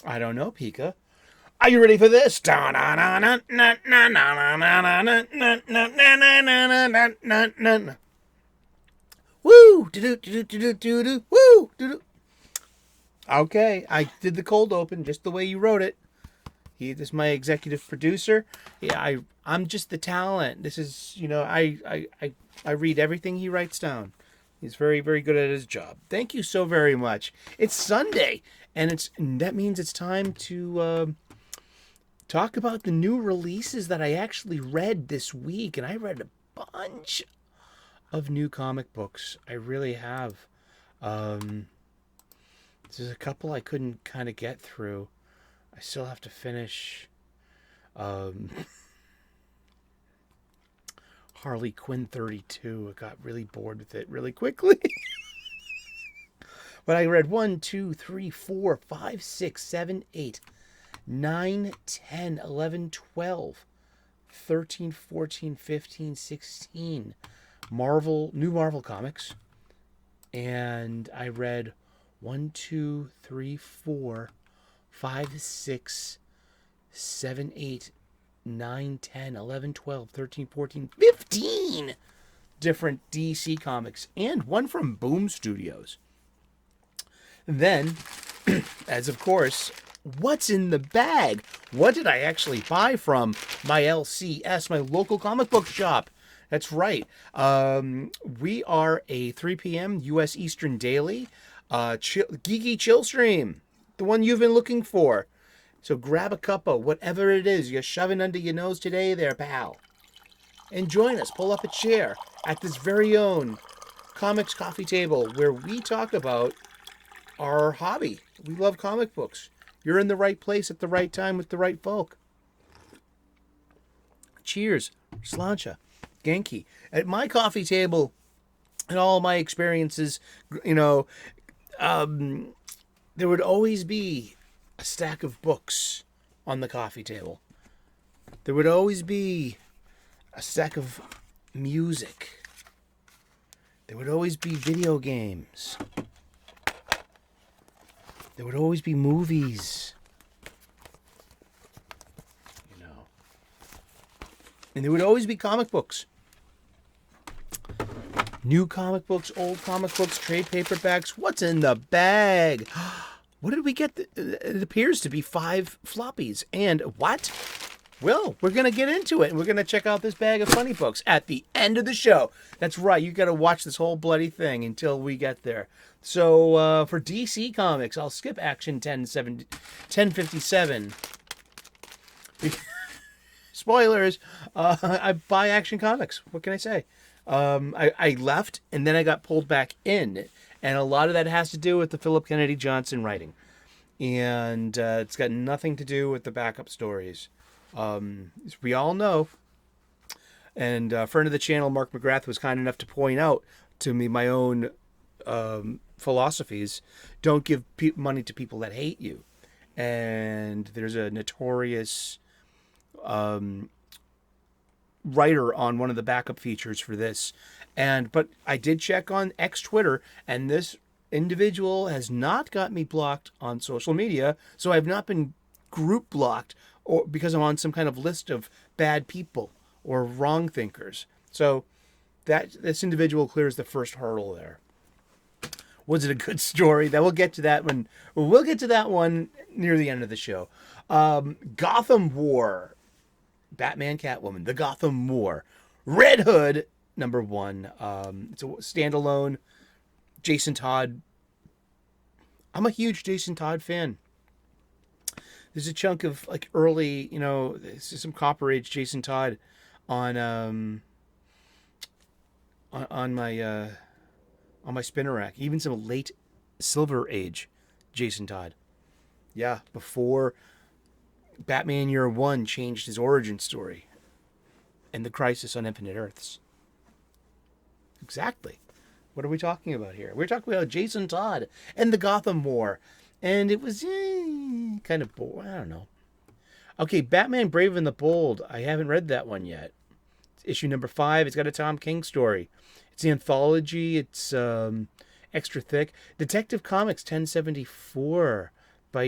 I don't know, Pika. Are you ready for this? Woo! Woo! Okay, I did the cold open just the way you wrote it. This is my executive producer. Yeah, I'm just the talent. This is, I read everything he writes down. He's very, very good at his job. Thank you so very much. It's Sunday, and that means it's time to talk about the new releases that I actually read this week. And I read a bunch of new comic books. I really have. There's a couple I couldn't kind of get through. I still have to finish Harley Quinn 32. I got really bored with it really quickly. But I read 1, 2, 3, 4, 5, 6, 7, 8, 9, 10, 11, 12, 13, 14, 15, 16 new Marvel comics. And I read 1, 2, 3, 4, 5, 6, 7, 8, 9, 10, 11, 12, 13, 14, 15 different DC comics, and one from Boom Studios. And then, as of course, what's in the bag? What did I actually buy from my LCS, my local comic book shop? That's right. We are a 3 p.m. U.S. Eastern daily geeky chill stream, the one you've been looking for. So grab a cuppa, whatever it is you're shoving under your nose today there, pal. And join us, pull up a chair at this very own Comics Coffee Table, where we talk about our hobby. We love comic books. You're in the right place at the right time with the right folk. Cheers, slancha, genki. At my coffee table and all my experiences, there would always be a stack of books on the coffee table. There would always be a stack of music. There would always be video games. There would always be movies. And there would always be comic books. New comic books, old comic books, trade paperbacks. What's in the bag? What did we get? It appears to be 5 floppies. And what? Well, we're going to get into it. And we're going to check out this bag of funny books at the end of the show. That's right. You got to watch this whole bloody thing until we get there. So for DC Comics, I'll skip Action 1057. Spoilers. I buy Action Comics. What can I say? I left, and then I got pulled back in. And a lot of that has to do with the Philip Kennedy Johnson writing. And it's got nothing to do with the backup stories. As we all know, and a friend of the channel, Mark McGrath, was kind enough to point out to me my own philosophies. Don't give money to people that hate you. And there's a notorious writer on one of the backup features for this. But I did check on X Twitter, and this individual has not got me blocked on social media, so I've not been group blocked or because I'm on some kind of list of bad people or wrong thinkers. So that this individual clears the first hurdle there. Was it a good story? That we'll get to that one. We'll get to that one near the end of the show. Gotham War, Batman, Catwoman, the Gotham War, Red Hood #1. It's a standalone. Jason Todd. I'm a huge Jason Todd fan. There's a chunk of like early, some Copper Age Jason Todd on my spinner rack. Even some late Silver Age Jason Todd. Yeah, before Batman Year One changed his origin story and the Crisis on Infinite Earths. Exactly. What are we talking about here? We're talking about Jason Todd and the Gotham War. And it was kind of boring. I don't know. Okay, Batman Brave and the Bold. I haven't read that one yet. It's issue #5. It's got a Tom King story. It's the anthology. It's extra thick. Detective Comics 1074 by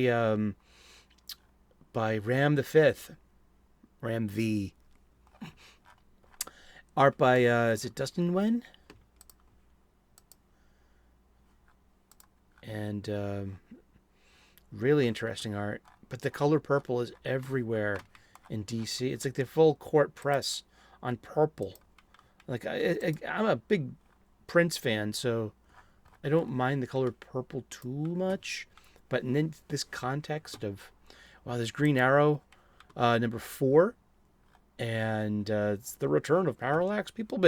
by Ram the Fifth. Ram V. Art by, is it Dustin Nguyen? And really interesting art. But the color purple is everywhere in DC. It's like the full court press on purple. Like, I'm a big Prince fan, so I don't mind the color purple too much. But in this context of, wow, there's Green Arrow, number 4. And it's the return of Parallax. People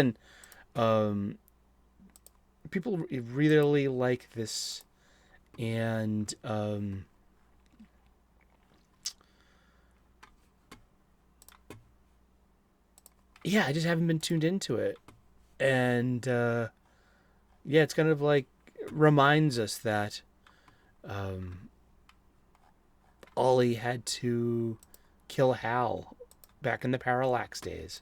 really like this. And yeah, I just haven't been tuned into it. And yeah, it's kind of like reminds us that Ollie had to kill Hal back in the Parallax days.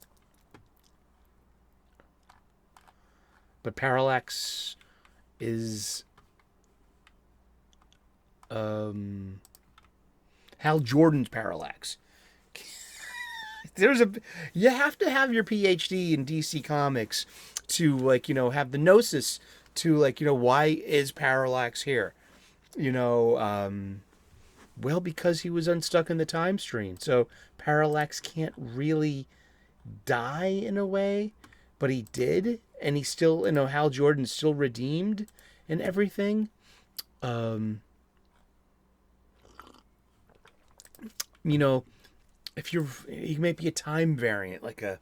But Parallax is Hal Jordan's Parallax. You have to have your PhD in DC Comics to, like, have the gnosis to, like, why is Parallax here? Well, because he was unstuck in the time stream. So Parallax can't really die in a way, but he did, and he's still, Hal Jordan's still redeemed and everything. If he may be a time variant, like have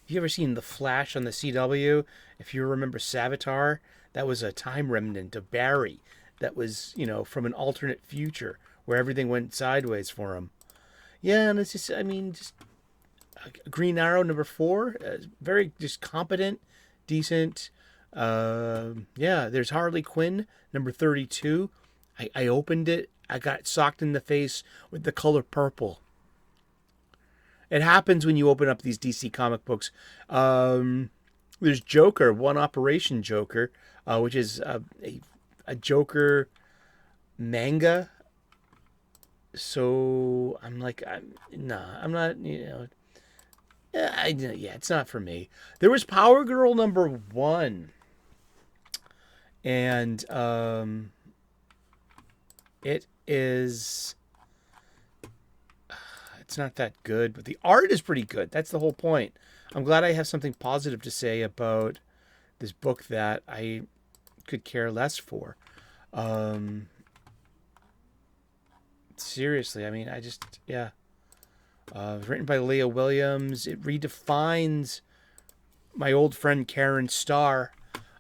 you ever seen The Flash on the CW? If you remember Savitar, that was a time remnant of Barry. That was, from an alternate future where everything went sideways for him. Yeah, and it's just, Green Arrow number 4, very just competent, decent. Yeah, there's Harley Quinn number 32. I opened it. I got socked in the face with the color purple. It happens when you open up these DC comic books. There's Joker, One Operation Joker, which is a Joker manga. So I'm like, I'm not, yeah, it's not for me. There was Power Girl number 1. And it is, it's not that good, but the art is pretty good. That's the whole point. I'm glad I have something positive to say about this book that I could care less for. Seriously, yeah. Written by Leah Williams. It redefines my old friend Karen Starr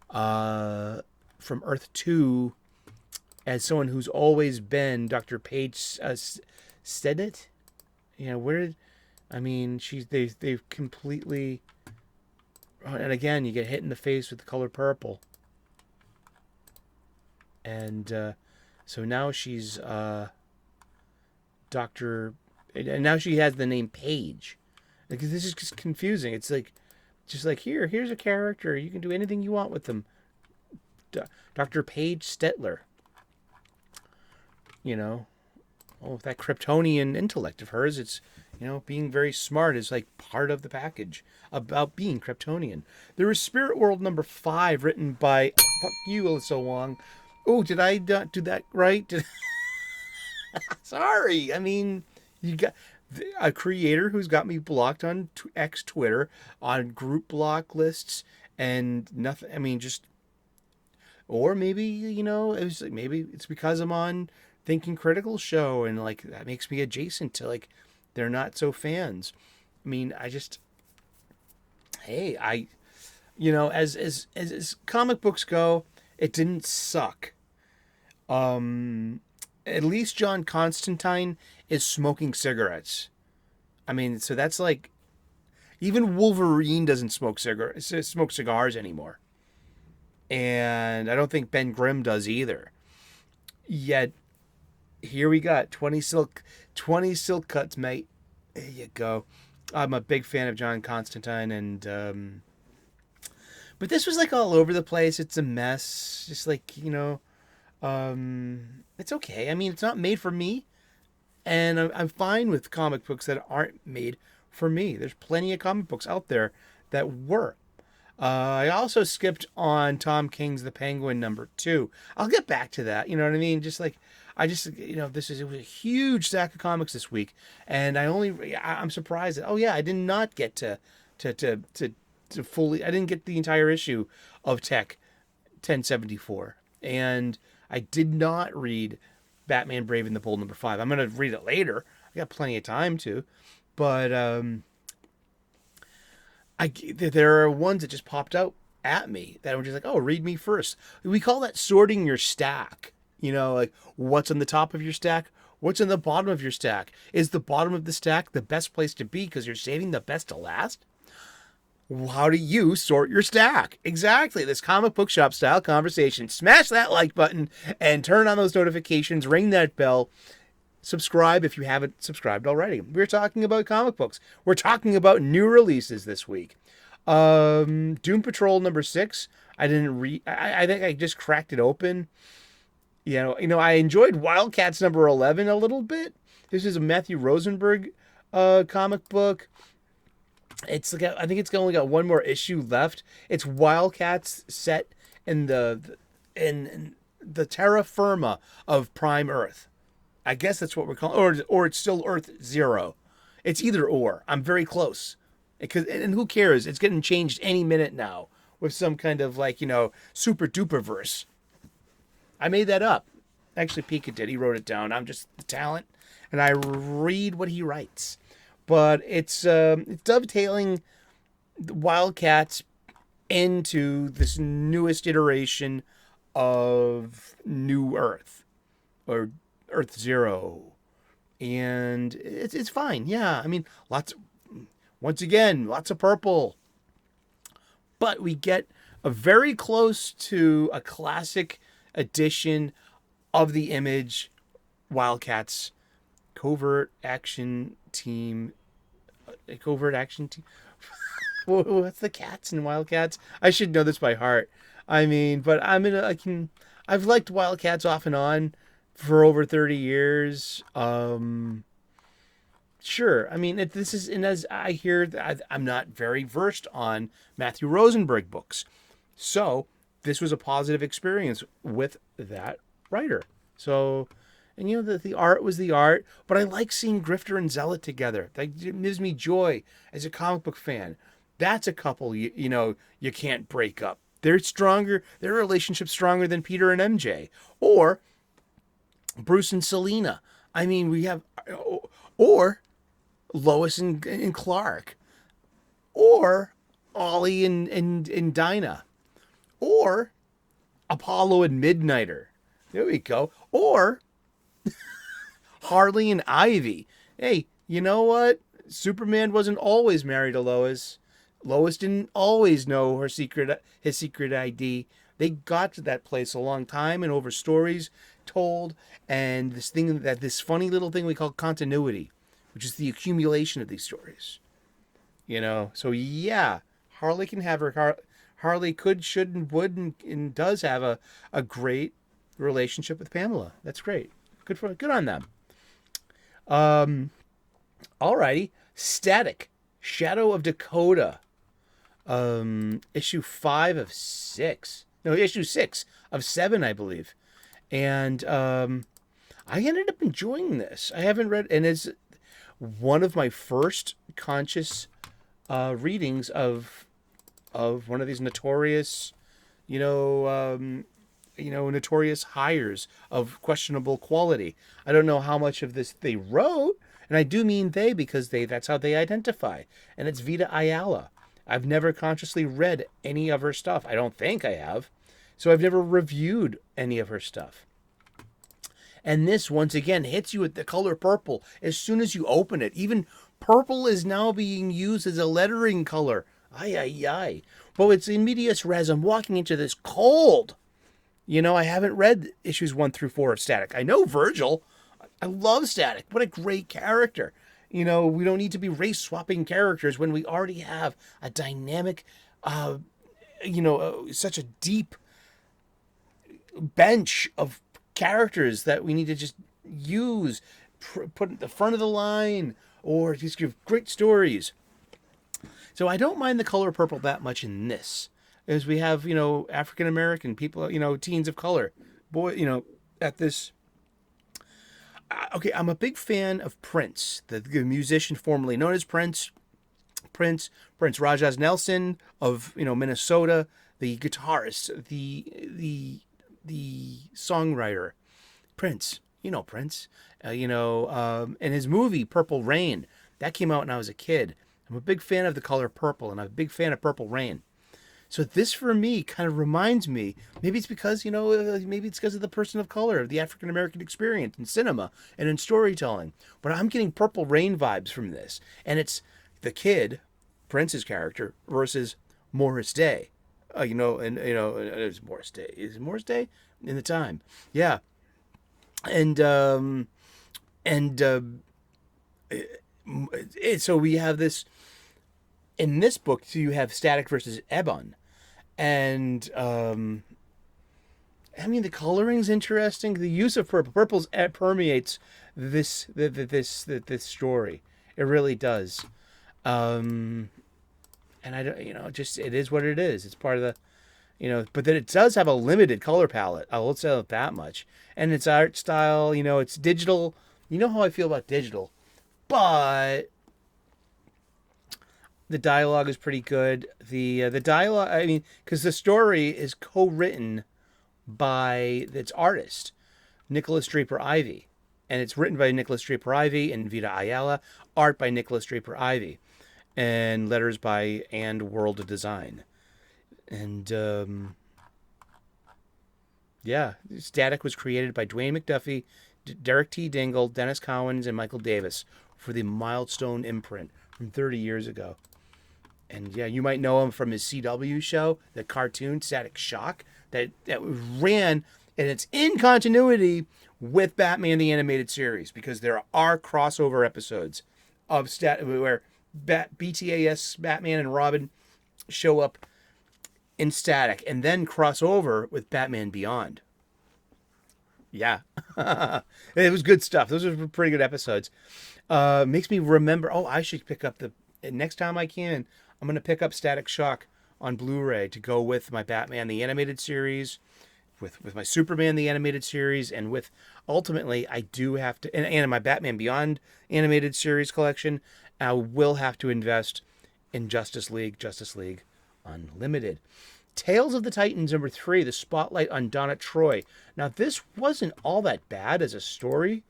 from Earth 2 as someone who's always been Dr. Paige Stedett. They've completely, and again, you get hit in the face with the color purple. And so now she's Dr. And now she has the name Paige. Like, this is just confusing. It's like, just like, here's a character. You can do anything you want with them. Dr. Paige Stetler. That Kryptonian intellect of hers, it's, being very smart is like part of the package about being Kryptonian. There is Spirit World number 5, written by, fuck you, Alyssa Wong. Oh, did I not do that right? Sorry. You got a creator who's got me blocked on X Twitter, on group block lists, and nothing. Or maybe, it was like, maybe it's because I'm on Thinking Critical show, and like that makes me adjacent to, like, they're not so fans. As comic books go, it didn't suck. At least John Constantine is smoking cigarettes. So that's like, even Wolverine doesn't smoke cigars anymore. And I don't think Ben Grimm does either. Yet, here we got 20 silk cuts, mate. There you go. I'm a big fan of John Constantine, and but this was like all over the place. It's a mess. Just like, it's okay. It's not made for me. And I'm fine with comic books that aren't made for me. There's plenty of comic books out there that were. I also skipped on Tom King's The Penguin #2. I'll get back to that. You know what I mean? Just like, it was a huge stack of comics this week, and I'm surprised that, I did not get to fully, I didn't get the entire issue of Tech 1074, and I did not read Batman Brave and the Bold #5. I'm going to read it later. I got plenty of time to, but there are ones that just popped out at me that were just like, oh, read me first. We call that sorting your stack. You know, like, what's on the top of your stack? What's in the bottom of your stack? Is the bottom of the stack the best place to be because you're saving the best to last? How do you sort your stack? Exactly. This comic book shop style conversation. Smash that like button and turn on those notifications. Ring that bell. Subscribe if you haven't subscribed already. We're talking about comic books. We're talking about new releases this week. Doom Patrol #6. I didn't read. I think I just cracked it open. You know, I enjoyed Wildcats #11 a little bit. This is a Matthew Rosenberg comic book. It's like, I think it's only got one more issue left. It's Wildcats set in the terra firma of Prime Earth. I guess that's what we're calling, or it's still Earth 0. It's either or. I'm very close. And who cares? It's getting changed any minute now with some kind of, like, super duper verse. I made that up. Actually, Pika did. He wrote it down. I'm just the talent, and I read what he writes. But it's dovetailing the Wildcats into this newest iteration of New Earth, or Earth 0. And it's fine. Yeah, I mean, once again, lots of purple. But we get a very close to a classic edition of the Image Wildcats Covert Action Team. What's the cats in Wildcats? I should know this by heart. I mean, but I've liked Wildcats off and on for over 30 years. Sure. I mean, and as I hear, I'm not very versed on Matthew Rosenberg books. So this was a positive experience with that writer. So, and the art was the art, but I like seeing Grifter and Zealot together. That gives me joy as a comic book fan. That's a couple, you can't break up. They're stronger. Their relationship's stronger than Peter and MJ. Or Bruce and Selena. I mean, we have, or Lois and Clark, or Ollie and Dinah, or Apollo and Midnighter. There we go. Or Harley and Ivy. Hey, you know what? Superman wasn't always married to Lois. Lois didn't always know his secret ID. They got to that place a long time and over stories told, and this funny little thing we call continuity, which is the accumulation of these stories. So yeah, Harley can have her. Harley could, should, and would, and does have a great relationship with Pamela. That's great. Good on them. Alrighty. Static. Shadow of Dakota. Issue 5 of 6. No, issue 6 of 7, I believe. And I ended up enjoying this. I haven't read, and it's one of my first conscious readings of one of these notorious, notorious hires of questionable quality. I don't know how much of this they wrote, and I do mean they because that's how they identify. And it's Vita Ayala. I've never consciously read any of her stuff. I don't think I have. So I've never reviewed any of her stuff. And this, once again, hits you with the color purple as soon as you open it. Even purple is now being used as a lettering color. Ay, ay, ay. Well, it's in medias res. I'm walking into this cold. I haven't read issues 1 through 4 of Static. I know Virgil. I love Static. What a great character. We don't need to be race swapping characters when we already have a dynamic, such a deep bench of characters that we need to just use put at the front of the line, or just give great stories. So I don't mind the color purple that much in this, as we have, African American people, teens of color, at this. Okay, I'm a big fan of Prince, the musician formerly known as Prince Rogers Nelson of Minnesota, the guitarist, the songwriter, Prince. Prince. And his movie Purple Rain that came out when I was a kid. I'm a big fan of the color purple, and I'm a big fan of Purple Rain. So this for me kind of reminds me, maybe it's because, maybe it's because of the person of color, the African American experience in cinema and in storytelling. But I'm getting Purple Rain vibes from this. And it's the kid, Prince's character, versus Morris Day. It's Morris Day. Is it Morris Day? In the time. Yeah. So we have this, in this book, so you have Static versus Ebon. And, the coloring's interesting. The use of purple permeates this story. It really does. And I don't, it is what it is. It's part of the, but then it does have a limited color palette. I will say that much. And its art style, it's digital. You know how I feel about digital, but the dialogue is pretty good. The dialogue, because the story is co-written by its artist, Nicholas Draper Ivey. And it's written by Nicholas Draper Ivey and Vita Ayala, art by Nicholas Draper Ivey, and letters by And World Design. And, Static was created by Dwayne McDuffie, Derek T. Dingle, Dennis Cowens, and Michael Davis for the Milestone imprint from 30 years ago. And yeah, you might know him from his CW show, the cartoon Static Shock, that ran, and it's in continuity with Batman the Animated Series, because there are crossover episodes of where BTAS, Batman and Robin, show up in Static and then cross over with Batman Beyond. Yeah. It was good stuff. Those were pretty good episodes. Makes me remember, I should pick up next time I can, I'm going to pick up Static Shock on Blu-ray to go with my Batman the Animated Series, with my Superman the Animated Series, and with, ultimately, I do have to, and my Batman Beyond Animated Series collection, I will have to invest in Justice League Unlimited. Tales of the Titans #3, the spotlight on Donna Troy. Now, this wasn't all that bad as a story.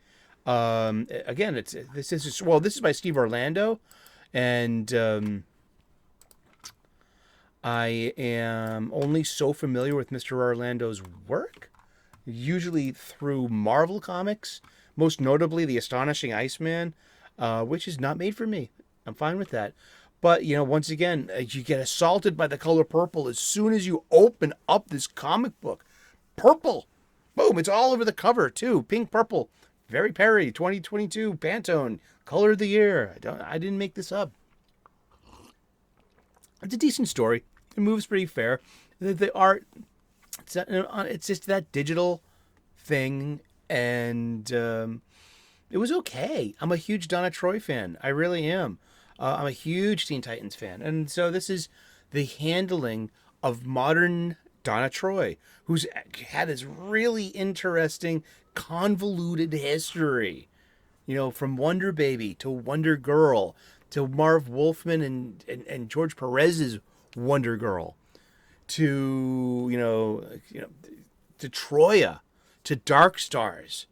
Again, this is by Steve Orlando, and I am only so familiar with Mr. Orlando's work, usually through Marvel Comics, most notably The Astonishing Iceman, which is not made for me. I'm fine with that. But, once again, you get assaulted by the color purple as soon as you open up this comic book. Purple. Boom. It's all over the cover, too. Pink, purple. Very Perry, 2022, Pantone. Color of the year. I didn't make this up. It's a decent story. It moves pretty fair. The art, it's just that digital thing. And it was okay. I'm a huge Donna Troy fan. I really am. I'm a huge Teen Titans fan. And so this is the handling of modern Donna Troy, who's had this really interesting, convoluted history. From Wonder Baby to Wonder Girl to Marv Wolfman and George Perez's Wonder Girl to, to Troya, to Dark Stars,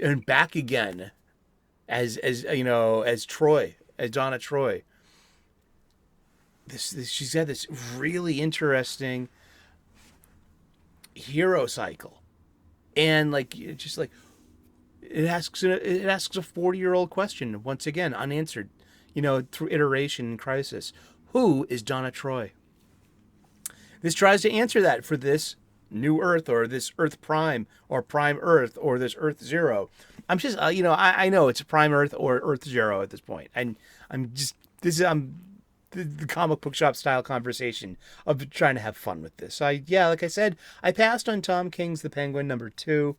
and back again as Troy. As Donna Troy. She's had this really interesting hero cycle, and it asks a 40-year-old question once again, unanswered, through iteration and crisis. Who is Donna Troy? This tries to answer that for this new Earth, or this Earth Prime, or Prime Earth, or this Earth Zero. I'm just, I know it's Prime Earth or Earth Zero at this point. And the comic book shop style conversation of trying to have fun with this. Like I said, I passed on Tom King's The Penguin #2.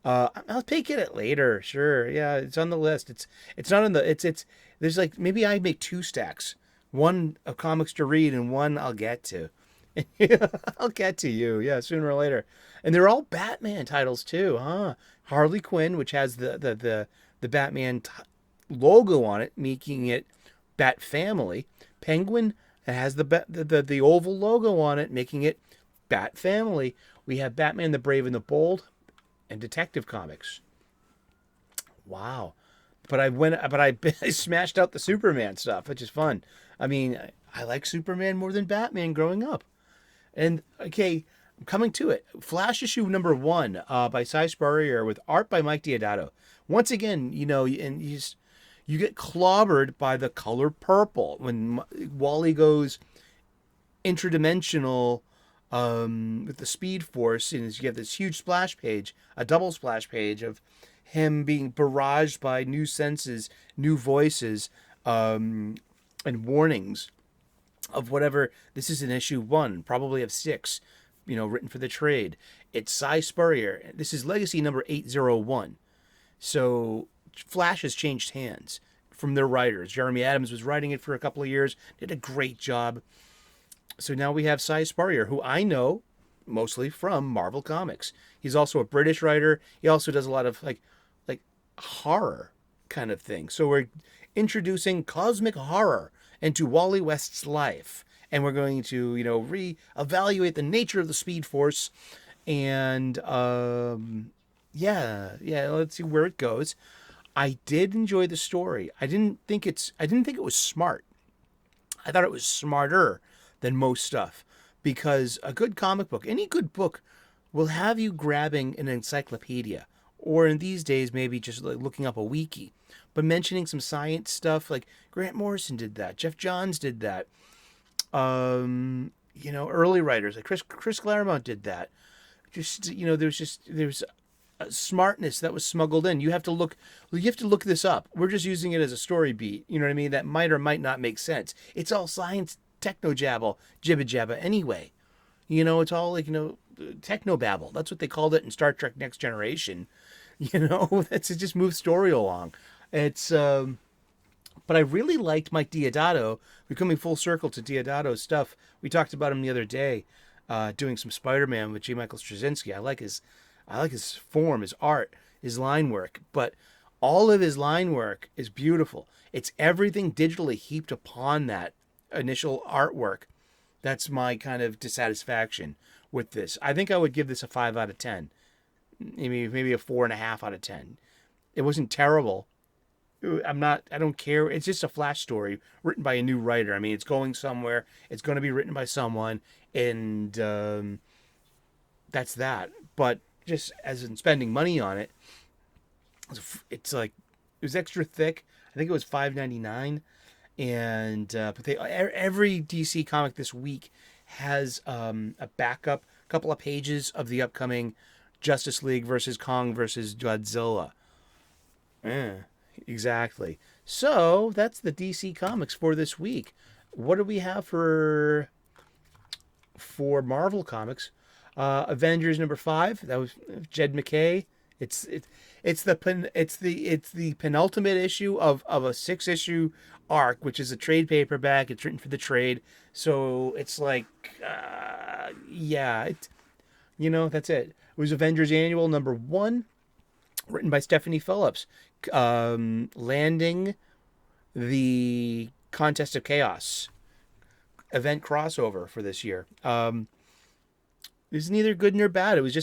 I'll take it later. Sure. Yeah, it's on the list. It's not on the it's there's like maybe I make two stacks. One of comics to read and one I'll get to. I'll get to you. Yeah, sooner or later. And they're all Batman titles too, huh? Harley Quinn, which has the Batman logo on it, making it Bat Family. Penguin, that has the oval logo on it, making it Bat Family. We have Batman the Brave and the Bold, and Detective Comics. Wow. I smashed out the Superman stuff, which is fun. I mean, I like Superman more than Batman growing up. And okay, I'm coming to it. Flash issue number 1 by Cy Spurrier with art by Mike Deodato. Once again, and you get clobbered by the color purple when Wally goes interdimensional with the Speed Force, and you have this huge splash page, a double splash page of him being barraged by new senses, new voices, and warnings of whatever. This is in issue 1, probably of 6, written for the trade. It's Cy Spurrier. This is legacy number 801. So Flash has changed hands from their writers. Jeremy Adams was writing it for a couple of years, did a great job. So now we have Cy Spurrier, who I know mostly from Marvel Comics. He's also a British writer. He also does a lot of like horror kind of thing. So we're introducing cosmic horror into Wally West's life. And we're going to, reevaluate the nature of the Speed Force. And let's see where it goes. I did enjoy the story. I didn't think it was smart. I thought it was smarter than most stuff, because a good comic book, any good book, will have you grabbing an encyclopedia, or in these days maybe just like looking up a wiki, but mentioning some science stuff. Like Grant Morrison did that, Jeff Johns did that, early writers like Chris Claremont did that. There's a smartness that was smuggled in. You have to look this up. We're just using it as a story beat, you know what I mean, that might or might not make sense. It's all science techno-jabble, jibba-jabba anyway. It's all like, techno-babble. That's what they called it in Star Trek Next Generation. It just moves story along. It's, but I really liked Mike Deodato. We're coming full circle to Deodato's stuff. We talked about him the other day, doing some Spider-Man with J. Michael Straczynski. I like his form, his art, his line work, but all of his line work is beautiful. It's everything digitally heaped upon that initial artwork. That's my kind of dissatisfaction with this. I think I would give this a 5 out of 10. Maybe a 4.5 out of 10. It wasn't terrible. I don't care. It's just a Flash story written by a new writer. I mean, it's going somewhere. It's going to be written by someone, and that's that. But just as in spending money on it, it's like, it was extra thick. I think it was $5.99. And but every DC comic this week has a backup, couple of pages of the upcoming Justice League versus Kong versus Godzilla. Exactly. So that's the DC comics for this week. What do we have for Marvel comics? Avengers number 5. That was Jed MacKay. It's the penultimate issue of a 6-issue arc, which is a trade paperback. It's written for the trade, so it's like, that's it. It was Avengers Annual number 1, written by Stephanie Phillips, landing the Contest of Chaos event crossover for this year. It was neither good nor bad. It was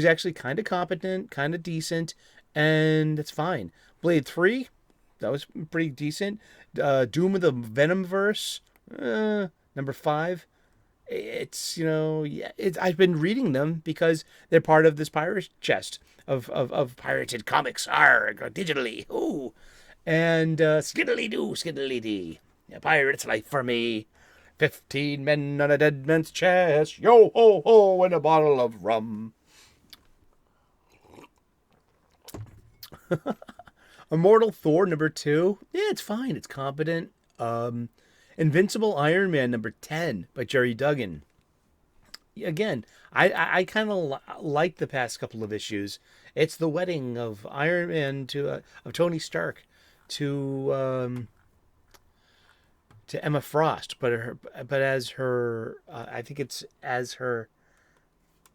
actually kind of competent, kind of decent, and it's fine. Blade 3, that was pretty decent. Doom of the Venomverse, number 5. It's, I've been reading them because they're part of this pirate chest of pirated comics. Arg, digitally. Ooh. And skiddly-doo, skiddly-dee. A pirate's life for me. 15 men on a dead man's chest. Yo ho ho, and a bottle of rum. Immortal Thor number 2. Yeah, it's fine. It's competent. Invincible Iron Man number 10 by Jerry Duggan. again, I kind of like the past couple of issues. It's the wedding of Iron Man of Tony Stark to Emma Frost, but as her I think it's as her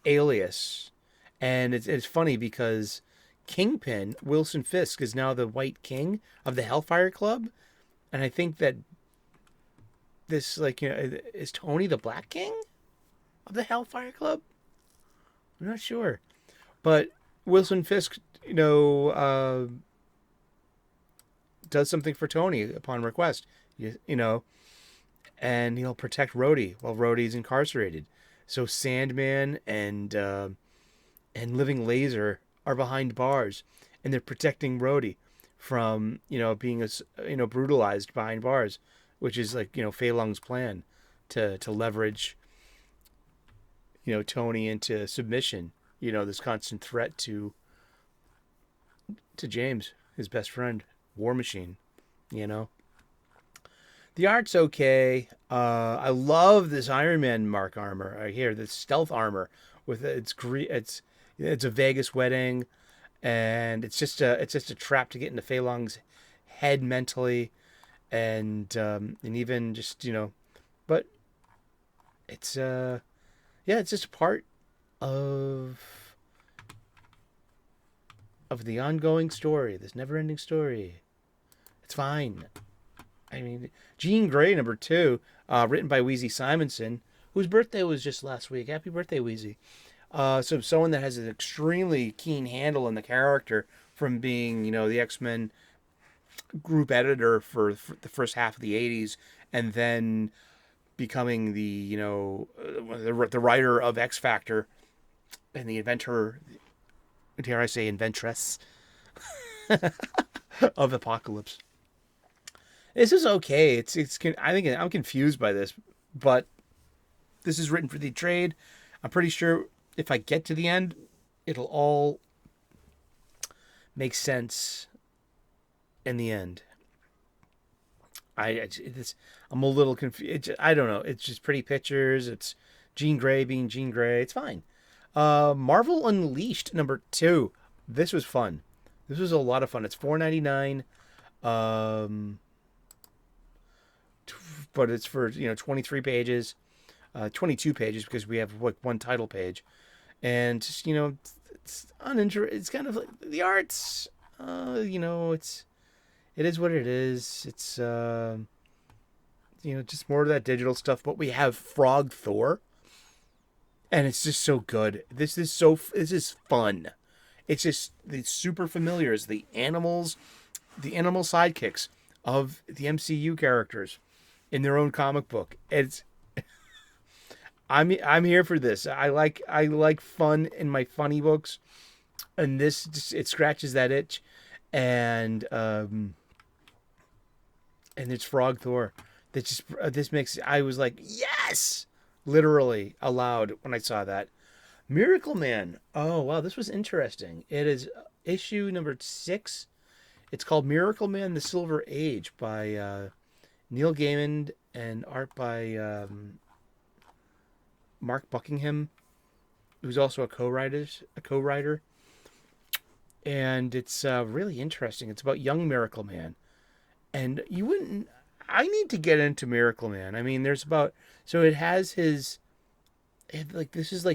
alias, and it's funny because Kingpin Wilson Fisk is now the White King of the Hellfire Club, and I think that this is Tony the Black King of the Hellfire Club. I'm not sure, but Wilson Fisk, does something for Tony upon request. You know, and he'll protect Rhodey while Rhodey's incarcerated. So Sandman and Living Laser are behind bars, and they're protecting Rhodey from being brutalized behind bars, which is Fei Lung's plan to leverage Tony into submission. This constant threat to James, his best friend, War Machine. The art's okay. I love this Iron Man mark armor right here, this stealth armor with it's a Vegas wedding, and it's just a trap to get into Fei Lung's head mentally, and even just but it's it's just a part of the ongoing story, this never-ending story. It's fine. I mean, Jean Grey #2, written by Wheezy Simonson, whose birthday was just last week. Happy birthday, Wheezy. So someone that has an extremely keen handle on the character from being, the X-Men group editor for the first half of the 80s, and then becoming the writer of X Factor and the inventor, dare I say, inventress of Apocalypse. This is okay. I think I'm confused by this, but this is written for the trade. I'm pretty sure if I get to the end, it'll all make sense in the end. I'm a little confused. I don't know. It's just pretty pictures. It's Jean Grey being Jean Grey. It's fine. Marvel Unleashed #2. This was fun. This was a lot of fun. It's $4.99. But it's for 23 pages, 22 pages because we have one title page, and just it's uninteresting. It's kind of like the arts, it is what it is. It's just more of that digital stuff. But we have Frog Thor, and it's just so good. This is fun. It's just the super familiars, the animal sidekicks of the MCU characters in their own comic book. I'm here for this. I like fun in my funny books, and this just, it scratches that itch, and it's Frog Thor. This makes, I was like, yes, literally aloud when I saw that. Miracle Man. Oh wow, this was interesting. It is issue #6. It's called Miracle Man: The Silver Age by Neil Gaiman and art by Mark Buckingham, who's also a co-writer. And it's really interesting. It's about young Miracle Man. And I need to get into Miracle Man. I mean, it has his, this is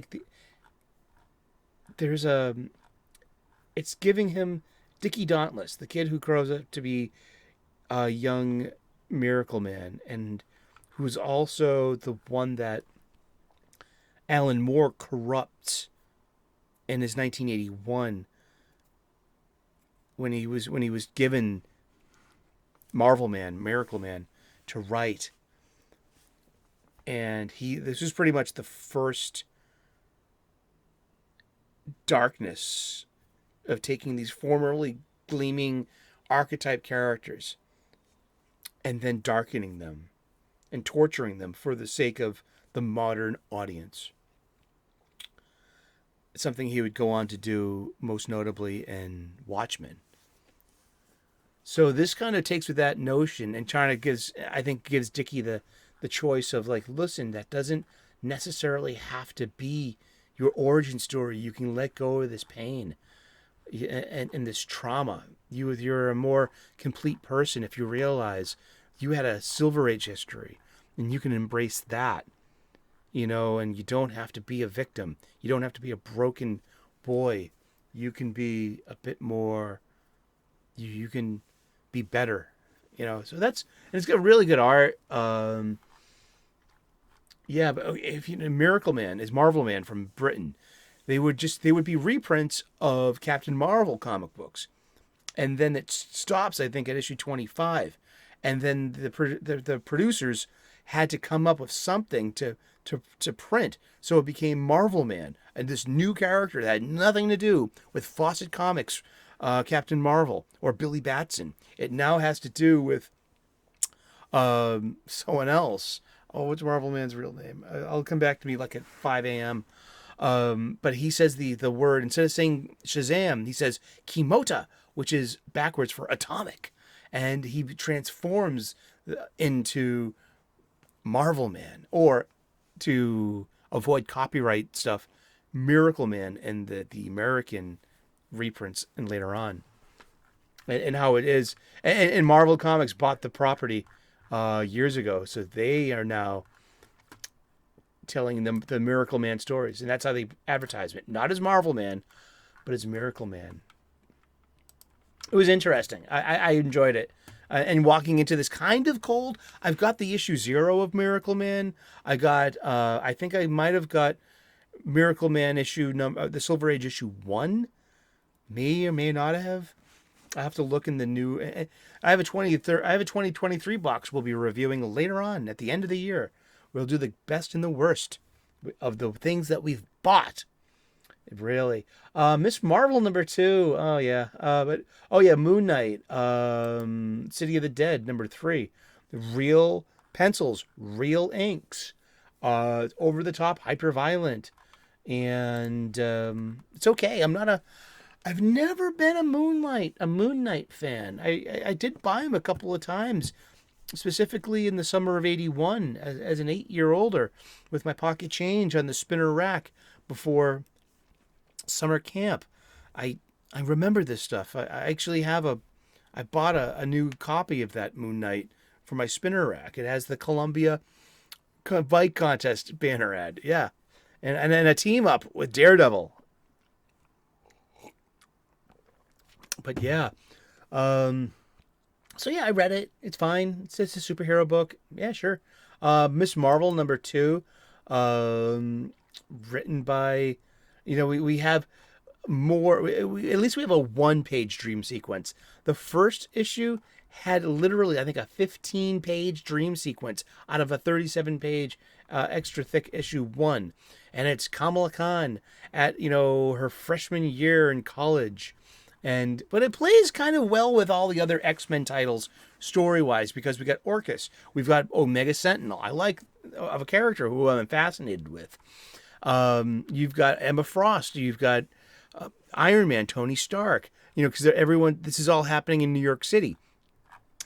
it's giving him Dickie Dauntless, the kid who grows up to be a young Miracle Man, and who's also the one that Alan Moore corrupts in his 1981 when he was given Marvel Man, Miracle Man, to write. And this was pretty much the first darkness of taking these formerly gleaming archetype characters and then darkening them and torturing them for the sake of the modern audience. Something he would go on to do most notably in Watchmen. So this kind of takes with that notion and gives Dickie the choice of listen, that doesn't necessarily have to be your origin story. You can let go of this pain and this trauma. You're a more complete person if you realize you had a Silver Age history, and you can embrace that, and you don't have to be a victim. You don't have to be a broken boy. You can be a bit more, you can be better, so and it's got really good art. Yeah, but if Miracle Man is Marvel Man from Britain, they would be reprints of Captain Marvel comic books, and then it stops, I think, at issue 25, and then the producers had to come up with something to print, so it became Marvel Man, and this new character that had nothing to do with Fawcett Comics, Captain Marvel or Billy Batson. It now has to do with someone else. Oh, what's Marvel Man's real name? I'll come back to me like at 5 a.m. But he says the word, instead of saying Shazam, he says Kimota, which is backwards for atomic. And he transforms into Marvel Man, or to avoid copyright stuff, Miracle Man, and the American reprints and later on. And how it is. And Marvel Comics bought the property years ago, so they are now telling them the Miracle Man stories, and that's how they advertise it. Not as Marvel Man, but as Miracle Man. It was interesting. I enjoyed it. And walking into this kind of cold, I've got the issue 0 of Miracle Man. I got, I think I might have got Miracle Man the Silver Age issue 1. May or may not have. I have to look in the new. I have a 2023 box we'll be reviewing later on at the end of the year. We'll do the best and the worst of the things that we've bought. Really, Miss Marvel #2. Oh yeah, Moon Knight, City of the Dead #3. Real pencils, real inks, over the top, hyper violent, and it's okay. I've never been a Moon Knight fan. I did buy him a couple of times, specifically in the summer of '81 as an 8-year-older with my pocket change on the spinner rack before summer camp. I remember this stuff. I actually I bought a new copy of that Moon Knight for my spinner rack. It has the Columbia bike contest banner ad. Yeah. And then a team up with Daredevil. But yeah. So yeah, I read it. It's fine. It's a superhero book. Yeah, sure. Miss Marvel #2, written by, we have more, at least we have a 1-page dream sequence. The first issue had literally, I think, a 15-page dream sequence out of a 37-page extra thick issue 1. And it's Kamala Khan at, her freshman year in college. But it plays kind of well with all the other X-Men titles story-wise, because we got Orcus, we've got Omega Sentinel. I like of a character who I'm fascinated with. You've got Emma Frost. You've got Iron Man, Tony Stark. Because this is all happening in New York City.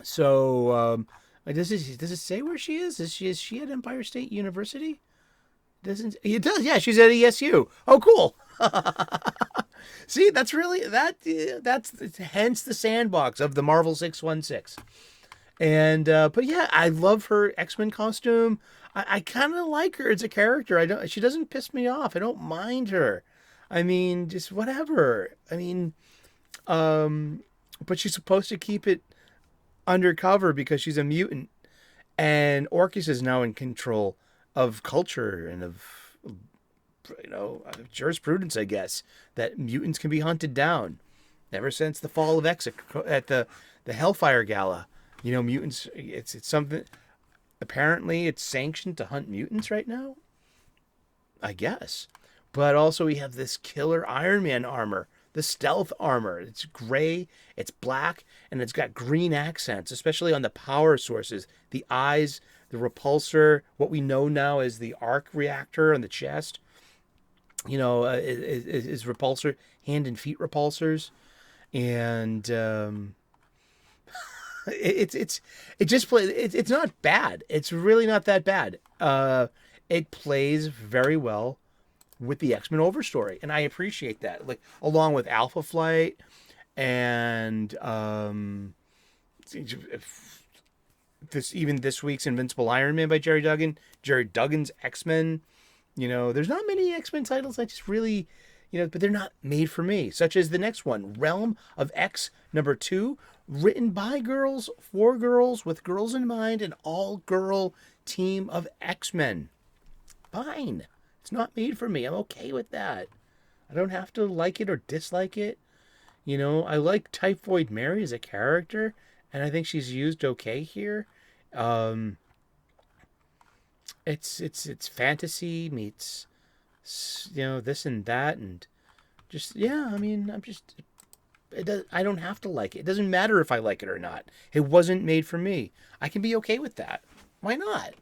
So does it say where she is? Is she at Empire State University? It does? Yeah, she's at ESU. Oh, cool. See, that's really that's hence the sandbox of the Marvel 616. And but yeah, I love her X-Men costume. I kind of like her as a character. She doesn't piss me off. I don't mind her. I mean, just whatever. I mean, but she's supposed to keep it undercover because she's a mutant, and Orcus is now in control of culture and of jurisprudence, I guess, that mutants can be hunted down. Ever since the fall of X at the Hellfire Gala, mutants. It's something. Apparently, it's sanctioned to hunt mutants right now. I guess, but also we have this killer Iron Man armor, the stealth armor. It's gray, it's black, and it's got green accents, especially on the power sources, the eyes, the repulsor, what we know now as the arc reactor on the chest. Is repulsor, hand and feet repulsors, and it's not bad. It's really not that bad. it plays very well with the X-Men overstory, and I appreciate that. Like along with Alpha Flight and this week's Invincible Iron Man by Jerry Duggan, Jerry Duggan's X-Men. There's not many X-Men titles I just really, but they're not made for me. Such as the next one, Realm of X #2, written by girls, for girls, with girls in mind, an all-girl team of X-Men. Fine. It's not made for me. I'm okay with that. I don't have to like it or dislike it. I like Typhoid Mary as a character, and I think she's used okay here. It's fantasy meets, this and that, and just, yeah, I mean, I don't have to like it. It doesn't matter if I like it or not. It wasn't made for me. I can be okay with that. Why not?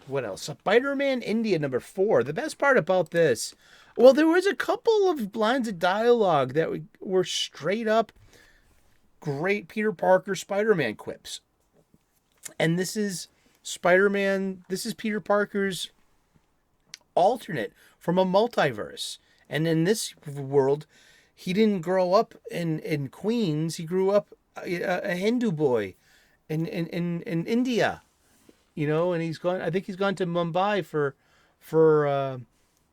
What else? Spider-Man India #4. The best part about this, well, there was a couple of lines of dialogue that were straight up great Peter Parker Spider-Man quips. And this is Peter Parker's alternate from a multiverse. And in this world, he didn't grow up in Queens. He grew up a Hindu boy in India. And he's gone. I think he's gone to Mumbai for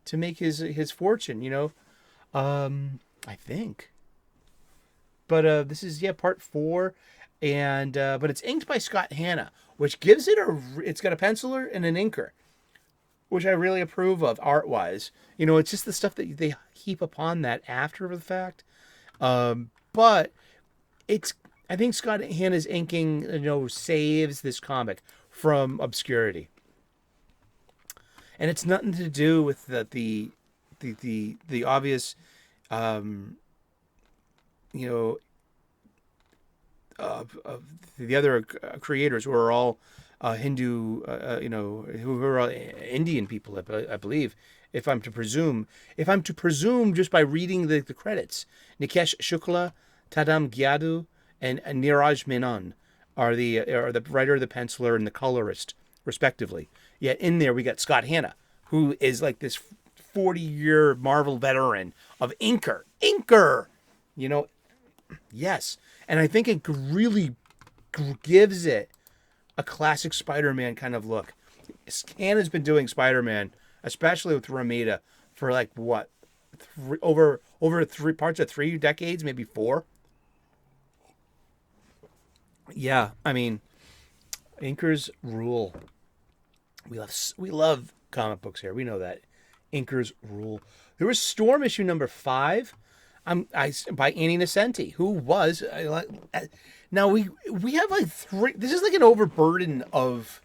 to make his fortune. I think. But this is part 4, and but it's inked by Scott Hanna, which gives it it's got a penciler and an inker, which I really approve of art wise. It's just the stuff that they heap upon that after the fact. But I think Scott Hanna's inking saves this comic from obscurity, and it's nothing to do with the obvious the other creators who are all Hindu, who are all Indian people, I believe. If I'm to presume just by reading the credits, Nikesh Shukla, Tadam Gyadu, and Niraj Menon are the writer, the penciler, and the colorist, respectively. Yet in there we got Scott Hanna, who is like this 40-year Marvel veteran of inker. Yes. And I think it really gives it a classic Spider-Man kind of look. Hanna's been doing Spider-Man, especially with Romita, for like what? Over 3 decades, maybe 4. Yeah, I mean, inkers rule. We love comic books here. We know that. Inkers rule. There was Storm issue #5. By Annie Nocenti, who was now we have like 3. This is like an overburden of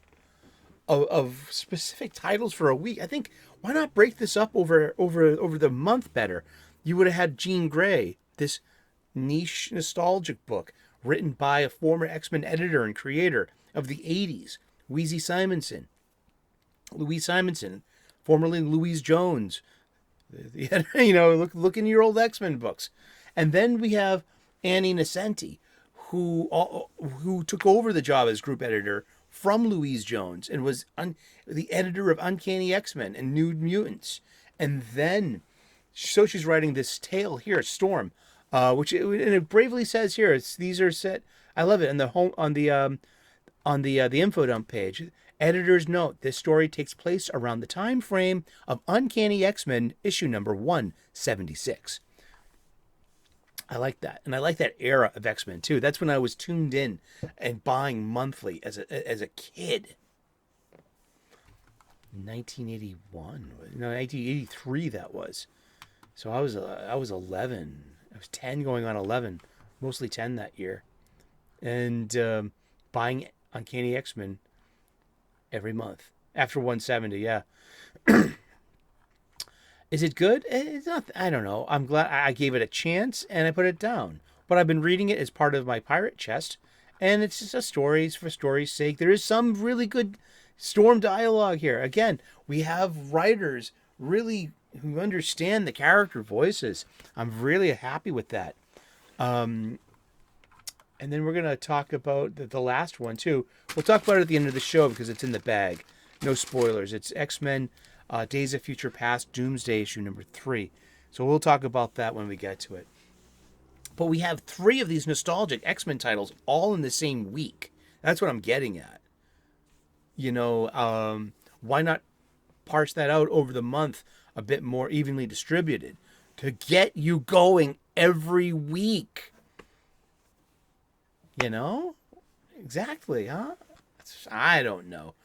specific titles for a week. I think why not break this up over the month better? You would have had Jean Grey, this niche nostalgic book written by a former X-Men editor and creator of the 80s, Louise Simonson, formerly Louise Jones. Look in your old X-Men books. And then we have Annie Nocenti, who took over the job as group editor from Louise Jones and was the editor of Uncanny X-Men and New Mutants. And then, so she's writing this tale here, Storm, which it bravely says here, these are set. I love it on the info dump page. Editor's note, this story takes place around the time frame of Uncanny X-Men issue number 176. I like that. And I like that era of X-Men too. That's when I was tuned in and buying monthly as a kid. 1981. No, 1983 that was. So I was 11. I was 10 going on 11. Mostly 10 that year. And buying Uncanny X-Men every month after 170. Yeah. Is it good? It's not. I don't know. I'm glad I gave it a chance and I put it down. But I've been reading it as part of my pirate chest, and it's just a stories for story's sake. There is some really good Storm dialogue here. Again, we have writers really who understand the character voices. I'm really happy with that. And then we're going to talk about the last one, too. We'll talk about it at the end of the show because it's in the bag. No spoilers. It's X-Men Days of Future Past Doomsday issue number 3. So we'll talk about that when we get to it. But we have 3 of these nostalgic X-Men titles all in the same week. That's what I'm getting at. You know, why not parse that out over the month a bit more evenly distributed to get you going every week? You know? Exactly, huh? I don't know.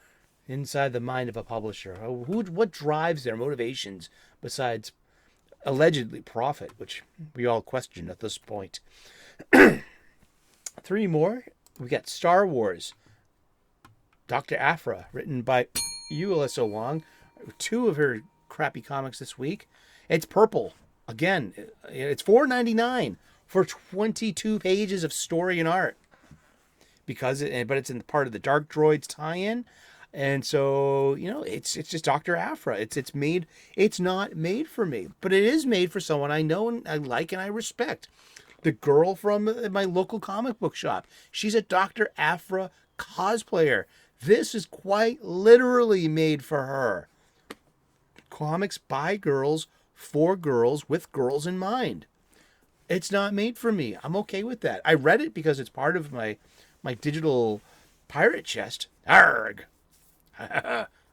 Inside the mind of a publisher. What drives their motivations besides allegedly profit, which we all question at this point. 3 more. We got Star Wars. Dr. Aphra, written by Alyssa Wong. 2 of her crappy comics this week. It's purple. Again, it's $4.99 for 22 pages of story and art. But it's in part of the Dark Droids tie-in. And so, you know, it's just Dr. Aphra. It's not made for me, but it is made for someone I know and I like and I respect. The girl from my local comic book shop. She's a Dr. Aphra cosplayer. This is quite literally made for her. Comics by girls, for girls, with girls in mind. It's not made for me. I'm okay with that. I read it because it's part of my digital pirate chest. Arrgh!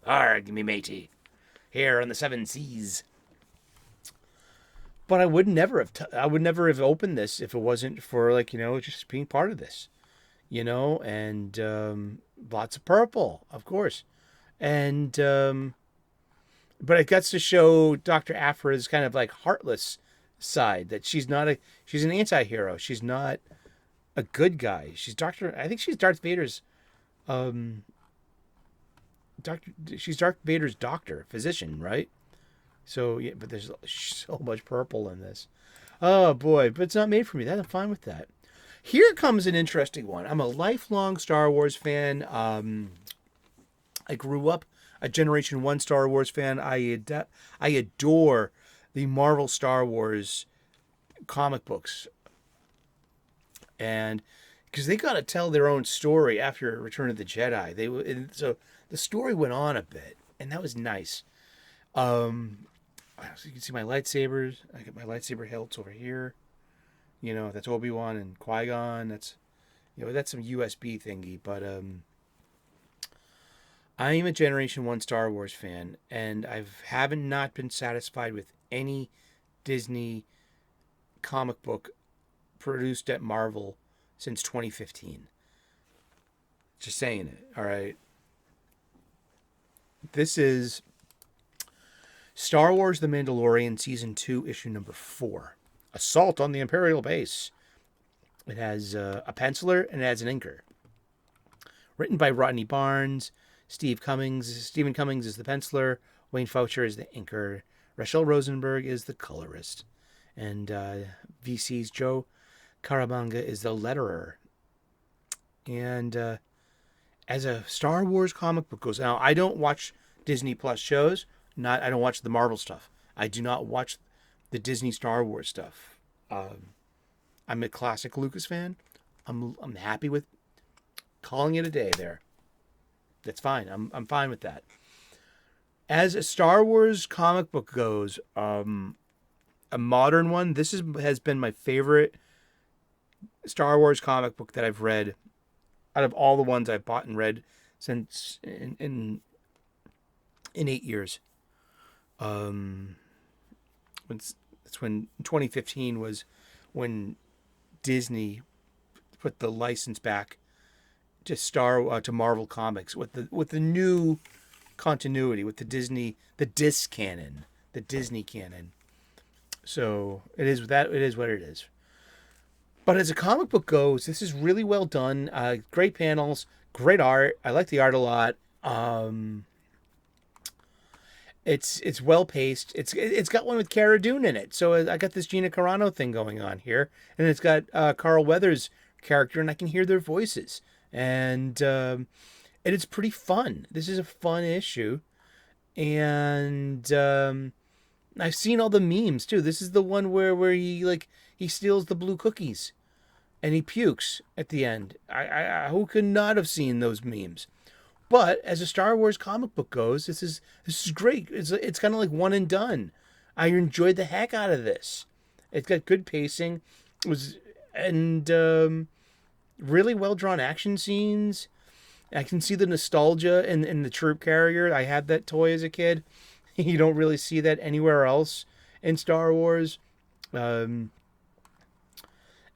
Arrgh, me matey. Here on the 7 seas. But I would never have opened this if it wasn't for, like, you know, just being part of this. You know, and lots of purple, of course. And but it gets to show Dr. Aphra's kind of like heartless side, that she's an anti-hero. She's not a good guy. I think she's Darth Vader's she's Darth Vader's physician, right? So yeah, but there's so much purple in this. Oh boy, but it's not made for me. I'm fine with that. Here comes an interesting one. I'm a lifelong Star Wars fan. I grew up a Generation 1 Star Wars fan. I adore the Marvel Star Wars comic books. And because they got to tell their own story after Return of the Jedi. So the story went on a bit, and that was nice. So you can see my lightsabers. I got my lightsaber hilts over here. You know, that's Obi-Wan and Qui-Gon. That's some USB thingy. But I am a Generation 1 Star Wars fan, and I haven't not been satisfied with any Disney comic book produced at Marvel since 2015. Just saying it, all right? This is Star Wars The Mandalorian Season 2, Issue number 4. Assault on the Imperial Base. It has a penciler and it has an inker. Written by Rodney Barnes, Stephen Cummings is the penciler, Wayne Faucher is the inker, Rachel Rosenberg is the colorist, and VC's Joe Caramanga is the letterer. And as a Star Wars comic book goes, now I don't watch Disney Plus shows. I don't watch the Marvel stuff. I do not watch the Disney Star Wars stuff. I'm a classic Lucas fan. I'm happy with calling it a day there. That's fine. I'm fine with that. As a Star Wars comic book goes, a modern one, has been my favorite Star Wars comic book that I've read out of all the ones I've bought and read since in 8 years. It's when 2015 was when Disney put the license back to Marvel Comics with the new continuity, with the Disney canon. So it is what it is. But as a comic book goes, this is really well done. Great panels, great art. I like the art a lot. It's well paced. It's got one with Cara Dune in it, so I got this Gina Carano thing going on here, and it's got Carl Weathers' character, and I can hear their voices, and it's pretty fun. This is a fun issue, and I've seen all the memes too. This is the one where he steals the blue cookies, and he pukes at the end. Who could not have seen those memes? But as a Star Wars comic book goes, this is great. It's kind of like one and done. I enjoyed the heck out of this. It's got good pacing. It was really well drawn action scenes. I can see the nostalgia in the troop carrier. I had that toy as a kid. You don't really see that anywhere else in Star Wars. And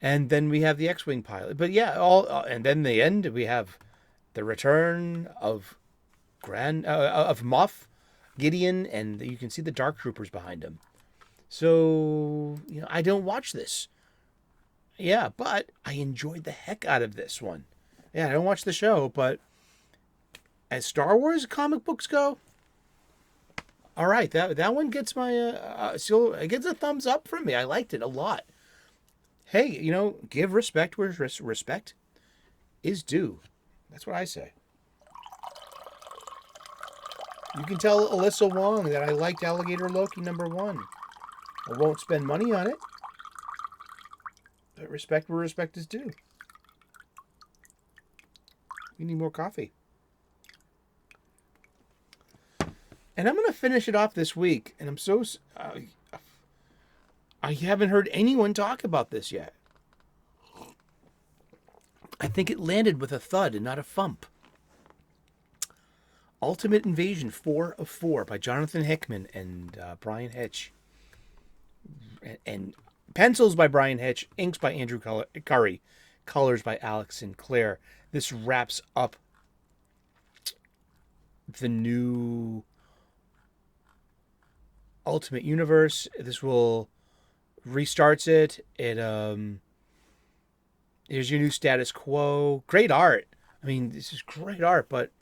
then we have the X-wing pilot. But yeah, and then the end we have the return of Moff Gideon, and you can see the Dark Troopers behind him. So I don't watch this. Yeah, but I enjoyed the heck out of this one. Yeah, I don't watch the show, but as Star Wars comic books go, all right, that one gets my so it gets a thumbs up from me. I liked it a lot. Hey, give respect where respect is due. That's what I say. You can tell Alyssa Wong that I liked Alligator Loki #1. I won't spend money on it, but respect where respect is due. We need more coffee. And I'm going to finish it off this week. And I'm so... I haven't heard anyone talk about this yet. I think it landed with a thud and not a thump. Ultimate Invasion 4 of 4 by Jonathan Hickman and Brian Hitch. And pencils by Brian Hitch. Inks by Andrew Curry. Colors by Alex Sinclair. This wraps up the new Ultimate Universe. This will restarts it. Here's your new status quo. Great art. I mean, this is great art, but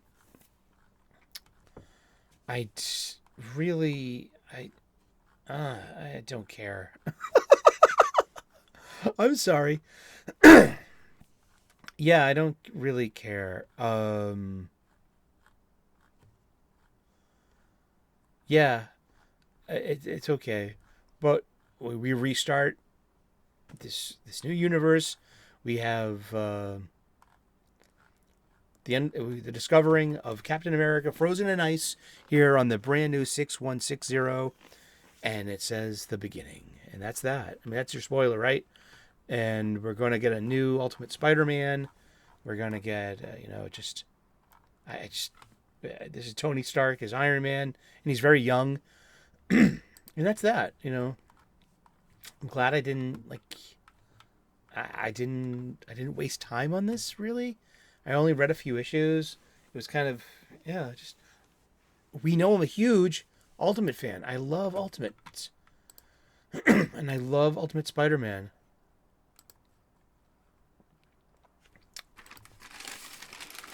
I don't care. I'm sorry. Yeah, I don't really care. Yeah, it's okay, but we restart this new universe. We have the discovering of Captain America frozen in ice here on the brand new 6160, and it says the beginning, and that's that. I mean, that's your spoiler, right? And we're going to get a new Ultimate Spider-Man. We're going to get this is Tony Stark as Iron Man, and he's very young. And that's that. I'm glad I didn't I didn't waste time on this, really. I only read a few issues. It was kind of, we know I'm a huge Ultimate fan. I love Ultimates. And I love Ultimate Spider-Man.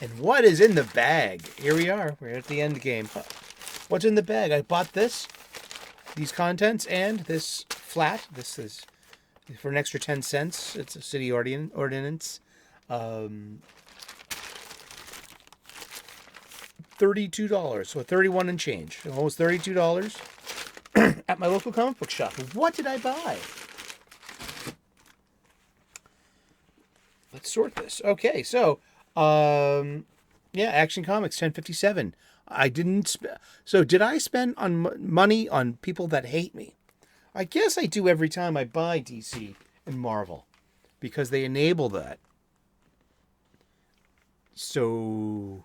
And what is in the bag? Here we are. We're at the end game. What's in the bag? I bought these contents, and this flat. This is for an extra 10 cents. It's a city ordinance. $32. So 31 and change. Almost $32 at my local comic book shop. What did I buy? Let's sort this. Okay, so Action Comics 1057. I didn't so did I spend money on people that hate me? I guess I do every time I buy DC and Marvel, because they enable that. So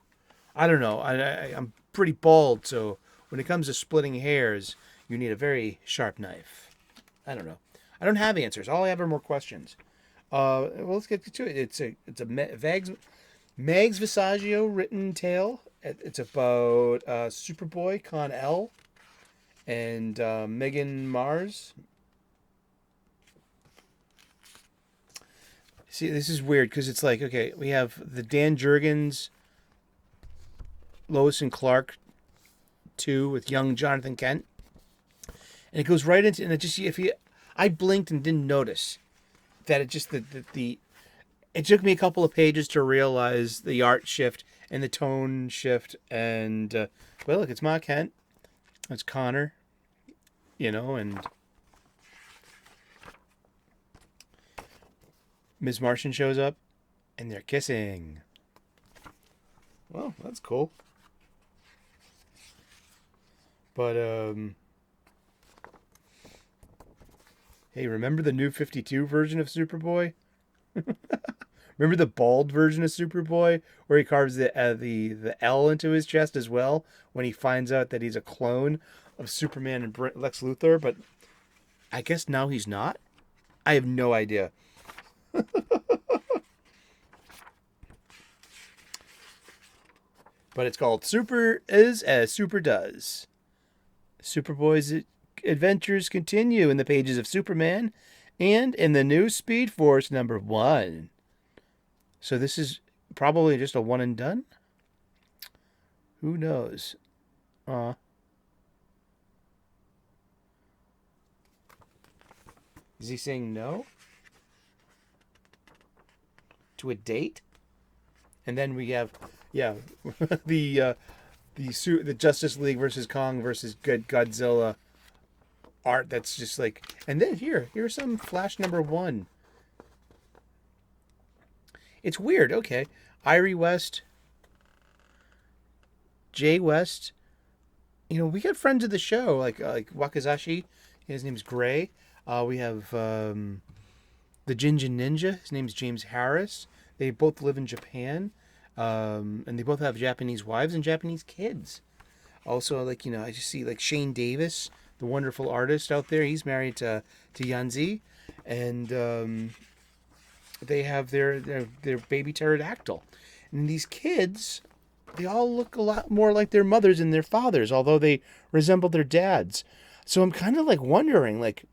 I don't know. I'm pretty bald, so when it comes to splitting hairs, you need a very sharp knife. I don't know. I don't have answers. All I have are more questions. Well, let's get to it. It's a Mags Visaggio written tale. It's about Superboy, Con L, and Megan Mars. See, this is weird because it's like, okay, we have the Dan Jurgens, Lois and Clark 2 with young Jonathan Kent. And it goes right into, and it just, I blinked and didn't notice that it just, it took me a couple of pages to realize the art shift and the tone shift. And, well, look, it's Ma Kent. It's Connor, and Ms. Martian shows up, and they're kissing. Well, that's cool. But, hey, remember the new 52 version of Superboy? Remember the bald version of Superboy where he carves the L into his chest as well when he finds out that he's a clone of Superman and Lex Luthor, but I guess now he's not? I have no idea. But it's called Super Is As Super Does. Superboy's adventures continue in the pages of Superman and in the new Speed Force #1. So this is probably just a one and done? Who knows? Is he saying no? To a date? And then we have, the Justice League versus Kong versus Godzilla art that's just like, and then here's some Flash #1. It's weird. Okay, Irie West, Jay West. You know, we got friends of the show like Wakazashi. His name's Gray. We have the Jinjin Ninja. His name's James Harris. They both live in Japan, and they both have Japanese wives and Japanese kids. Also, like, you know, I just see like Shane Davis, the wonderful artist out there. He's married to Yanzi, and they have their baby pterodactyl. And these kids, they all look a lot more like their mothers and their fathers, although they resemble their dads. So I'm kind of like wondering, like,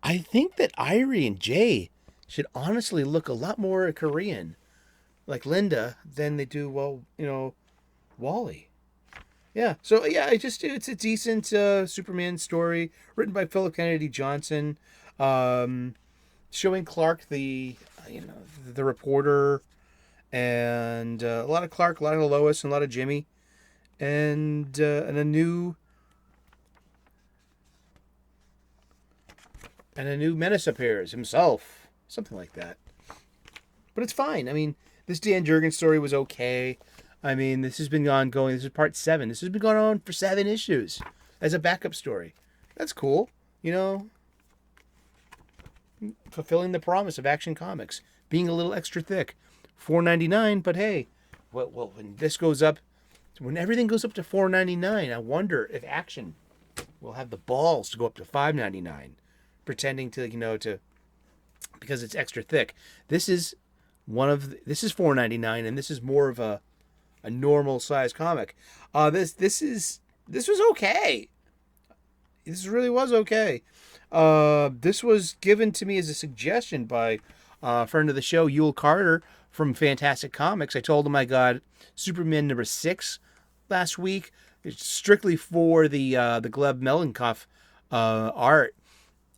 I think that Irie and Jay should honestly look a lot more Korean, like Linda, than they do, well, you know, Wally. Yeah, so yeah, it's a decent Superman story written by Philip Kennedy Johnson, showing Clark the reporter, and a lot of Clark, a lot of Lois, and a lot of Jimmy, and a new menace appears himself, something like that. But it's fine. I mean, this Dan Jurgens story was okay. I mean, this has been ongoing. This is part 7. This has been going on for 7 issues as a backup story. That's cool. You know, fulfilling the promise of Action Comics, being a little extra thick. $4.99, but hey, well, when this goes up, when everything goes up to $4.99, I wonder if Action will have the balls to go up to $5.99, pretending to because it's extra thick. This is $4.99, and this is more of a normal size comic. This was okay. This really was okay. This was given to me as a suggestion by a friend of the show, Yule Carter from Fantastic Comics. I told him I got Superman #6 last week. It's strictly for the Gleb Mellenkopf art.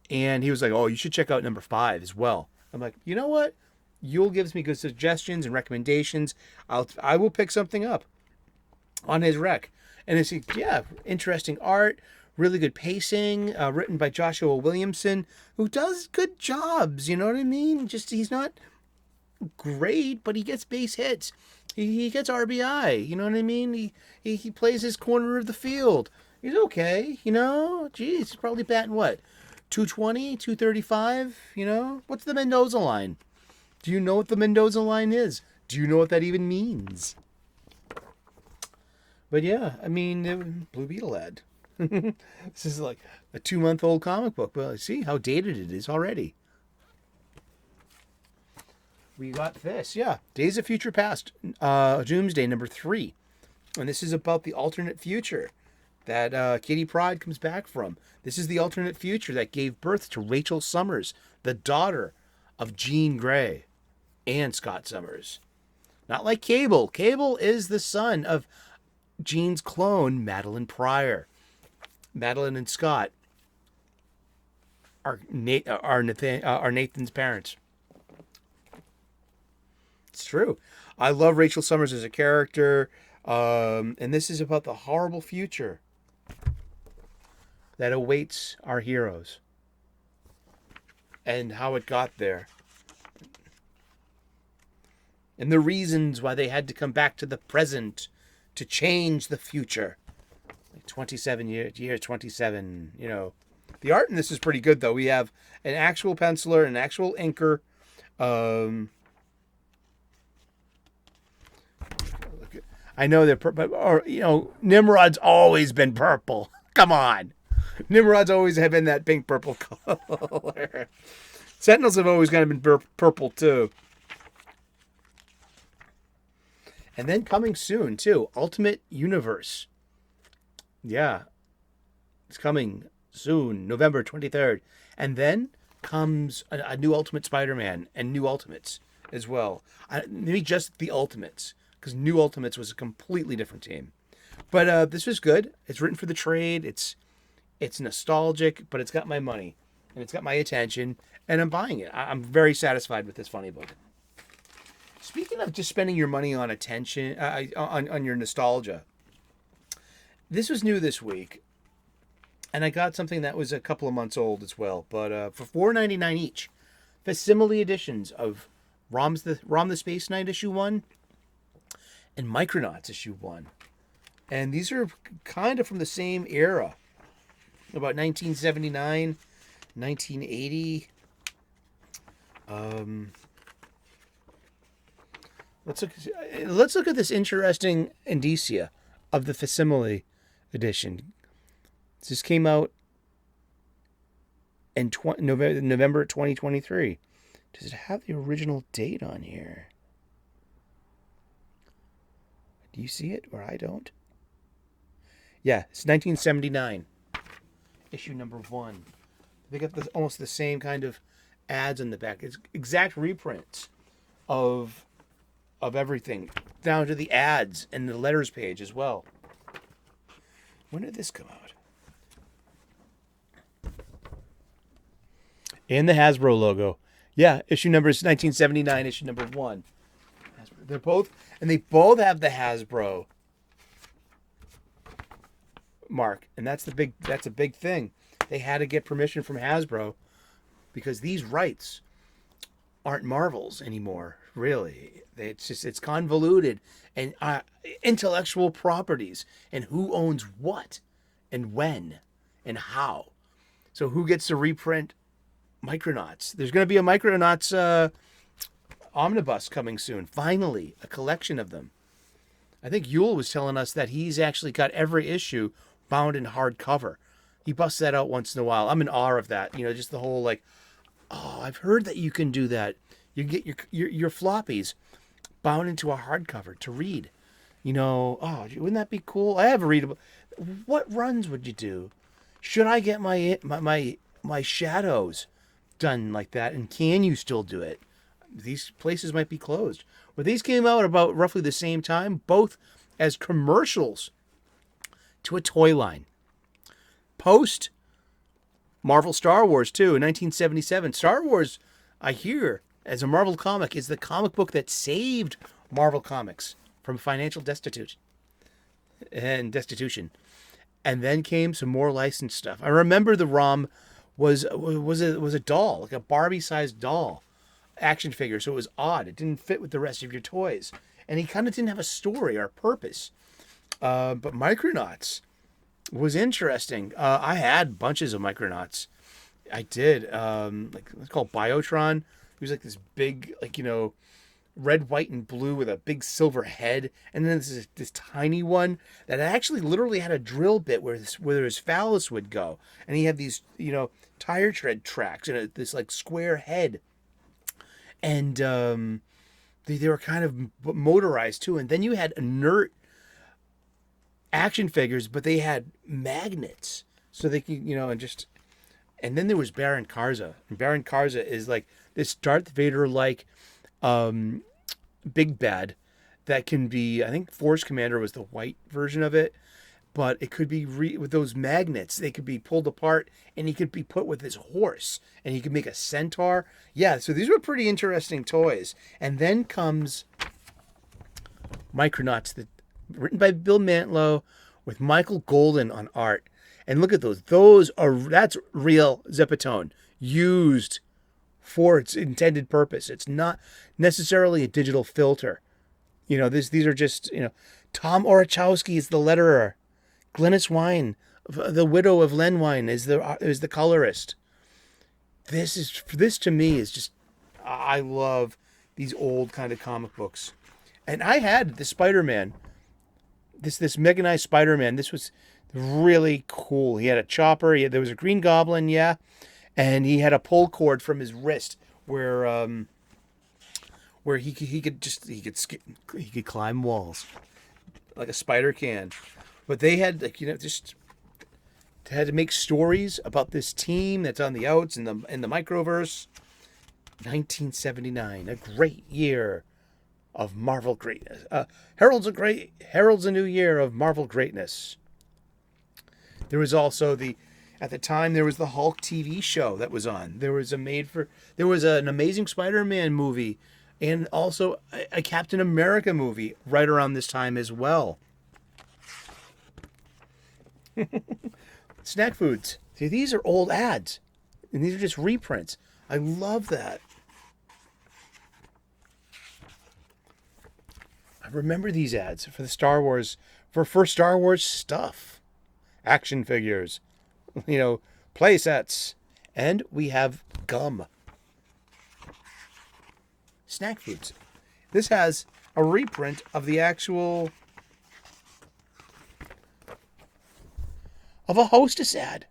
And he was like, oh, you should check out #5 as well. I'm like, you know what? Yule gives me good suggestions and recommendations. I will pick something up on his rec. And it's, yeah, interesting art, really good pacing, written by Joshua Williamson, who does good jobs, you know what I mean? Just, he's not great, but he gets base hits. He gets RBI, you know what I mean? He plays his corner of the field. He's okay, you know? Geez, he's probably batting what? 220, 235, you know? What's the Mendoza line? Do you know what the Mendoza line is? Do you know what that even means? But yeah, I mean, Blue Beetle ad. This is like a 2-month-old comic book. But see how dated it is already. We got this, yeah. Days of Future Past, Doomsday #3. And this is about the alternate future that Kitty Pryde comes back from. This is the alternate future that gave birth to Rachel Summers, the daughter of Jean Grey and Scott Summers. Not like Cable. Cable is the son of Jean's clone, Madeline Pryor. Madeline and Scott are Nathan's parents. It's true. I love Rachel Summers as a character, and this is about the horrible future that awaits our heroes and how it got there. and the reasons why they had to come back to the present to change the future. Like 27 year 27, you know. The art in this is pretty good, though. We have an actual penciler, an actual inker. I know they're purple, or, you know, Nimrod's always been purple. Come on. Nimrod's always have been that pink purple color. Sentinels have always kind of been purple, too. And then coming soon, too, Ultimate Universe. Yeah. It's coming soon, November 23rd. And then comes a new Ultimate Spider-Man and new Ultimates as well. Maybe just the Ultimates, because New Ultimates was a completely different team. But this was good. It's written for the trade. It's nostalgic, but it's got my money. And it's got my attention. And I'm buying it. I'm very satisfied with this funny book. Speaking of just spending your money on attention, on your nostalgia, this was new this week. And I got something that was a couple of months old as well. But for $4.99 each, facsimile editions of Rom the Space Knight issue 1 and Micronauts issue 1. And these are kind of from the same era. About 1979, 1980. Let's look at this interesting indicia of the facsimile edition. This came out in November 2023. Does it have the original date on here? Do you see it or I don't? Yeah, it's 1979. Issue number 1. They got almost the same kind of ads on the back. It's exact reprints of everything, down to the ads and the letters page as well. When did this come out? And the Hasbro logo. Yeah, issue number is 1979, issue number 1. They both have the Hasbro mark, and that's a big thing. They had to get permission from Hasbro because these rights aren't Marvel's anymore, really. It's convoluted and intellectual properties and who owns what and when and how. So who gets to reprint Micronauts? There's going to be a Micronauts omnibus coming soon. Finally, a collection of them. I think Yule was telling us that he's actually got every issue bound in hardcover. He busts that out once in a while. I'm in awe of that. You know, just the whole like, oh, I've heard that you can do that. You get your floppies bound into a hardcover to read. You know, oh, wouldn't that be cool? I have a readable. What runs would you do? Should I get my shadows done like that? And can you still do it? These places might be closed. But these came out about roughly the same time, both as commercials to a toy line. Post Marvel Star Wars, too, in 1977. Star Wars, I hear, as a Marvel comic, is the comic book that saved Marvel Comics from financial destitution. And then came some more licensed stuff. I remember the ROM was a doll, like a Barbie-sized doll action figure, so it was odd. It didn't fit with the rest of your toys. And he kind of didn't have a story or purpose. But Micronauts was interesting. I had bunches of Micronauts. I did. It's called Biotron. He was like this big, like, you know, red, white, and blue with a big silver head. And then this tiny one that actually literally had a drill bit where his phallus would go. And he had these, you know, tire tread tracks and this like square head. And they were kind of motorized too. And then you had inert action figures, but they had magnets. So they could, you know, and then there was Baron Karza. And Baron Karza is like this Darth Vader-like big bad that can be, I think Force Commander was the white version of it, but it could be with those magnets. They could be pulled apart, and he could be put with his horse, and he could make a centaur. Yeah, so these were pretty interesting toys. And then comes Micronauts, written by Bill Mantlo, with Michael Golden on art. And look at those. That's real Zeppetone used for its intended purpose. It's not necessarily a digital filter. These are just, Tom Orachowski is the letterer. Glynis Wine, the widow of Len Wine, is the colorist. This to me is just, I love these old kind of comic books. And I had the Spider-Man, this mechanized Spider-Man. This was really cool. He had a chopper. There was a Green Goblin, yeah, and he had a pull cord from his wrist where he could climb walls like a spider can. But they had just had to make stories about this team that's on the outs in the microverse. 1979, a great year of Marvel greatness. Heralds a new year of Marvel greatness. There was also at the time there was the Hulk TV show that was on. There was an Amazing Spider-Man movie, and also a Captain America movie right around this time as well. Snack foods. See, these are old ads, and these are just reprints. I love that. I remember these ads for Star Wars stuff. Action figures, play sets, and we have gum. Snack foods. This has a reprint of the actual of a Hostess ad.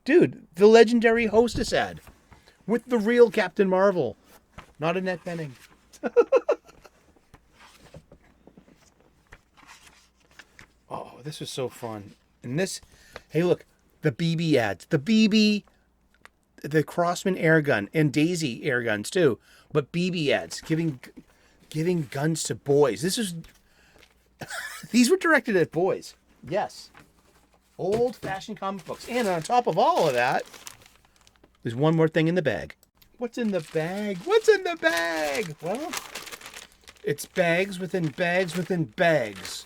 Dude, the legendary Hostess ad with the real Captain Marvel, not Annette Bening. Oh, this was so fun. And this, hey, look, the BB ads. The Crossman air gun and Daisy air guns too. But BB ads, giving guns to boys. These were directed at boys. Yes. Old-fashioned comic books. And on top of all of that, there's one more thing in the bag. What's in the bag? What's in the bag? Well, it's bags within bags within bags.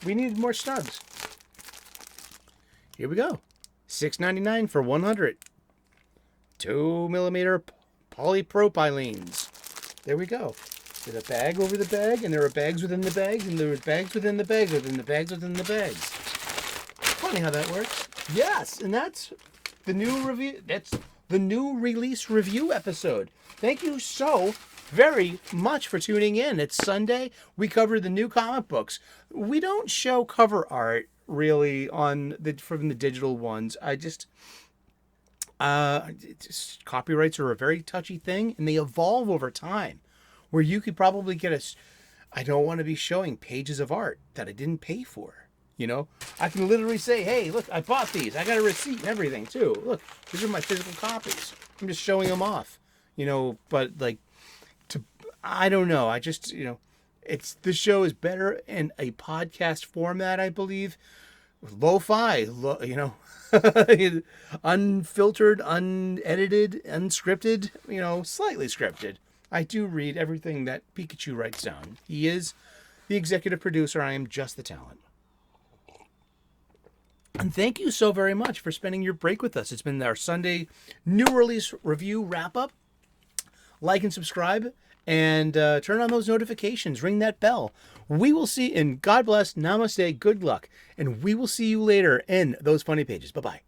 We needed more stubs. Here we go. $6.99 for 100. 2mm polypropylenes. There we go. There's a bag over the bag, and there are bags within the bags, and there are bags within the bags within the bags within the bags. Funny how that works. Yes, and that's the new review. That's the new release review episode. Thank you so very much for tuning in. It's Sunday. We cover the new comic books. We don't show cover art really from the digital ones. Copyrights are a very touchy thing, and they evolve over time. Where you could probably get I don't want to be showing pages of art that I didn't pay for. I can literally say, hey, look, I bought these. I got a receipt and everything too. Look, these are my physical copies. I'm just showing them off. But I don't know. I just, this show is better in a podcast format, I believe. Lo-fi, unfiltered, unedited, unscripted, slightly scripted. I do read everything that Pikachu writes down. He is the executive producer. I am just the talent. And thank you so very much for spending your break with us. It's been our Sunday new release review wrap-up. Like and subscribe, and turn on those notifications. Ring that bell. We will see, and God bless, namaste, good luck. And we will see you later in those funny pages. Bye-bye.